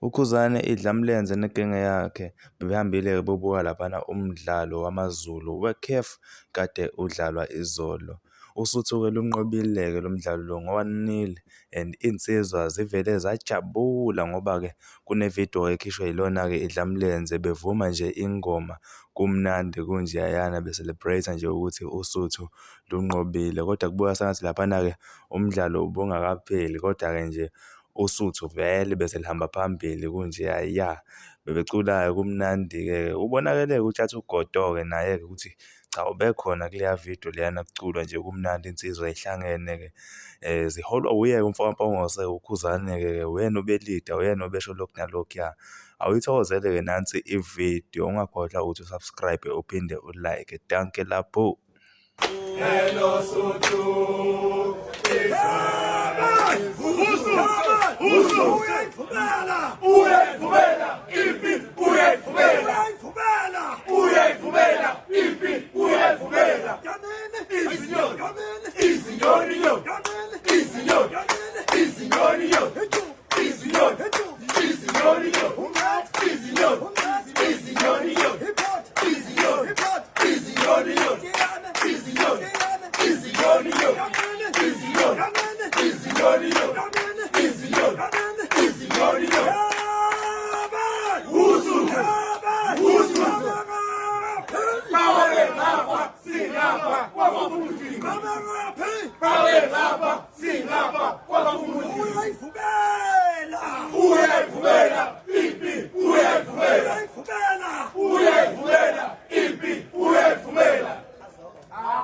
uKhuzani iDlamlenze negenge yakhe bebehambile bobuka laphana umdlalo wamaZulu weCAF kade udlalwa izolo. USuthu-ke lunqobile-ke lo mdlalo lo ngo-1-0 and insizwa zivele zajabula ngoba-ke kunevidiyo ekhishwe yilona-ke iDlamlenze bevuma nje ingoma kumnandi kunjeyayana be-celebrate nje ukuthi uSuthu lunqobile. Kodwa kubuka sengathi laphana-ke umdlalo ubungakapheli kodwa-ke nje uSuthu vele bese lihamba phambili kunjeyaya bebecula-ke kumnandi-ke. Ubonakele-ke uTshatha uGodo-ke naye-ke ukuthi cha ubekhona kuleya vidiyo leyana kuculwa nje kumnandi insizwa ehlangene-ke ziholwa uye-ke umfowabo uKhuzani-ke uyena obelida uyena obesho lokhu nalokhuya. Awuyithokozele-ke nansi ividiyo ungakhohlwa ukuthi usubscribe uphinde ulike. Danke lapho. Hello Suthu Singapha,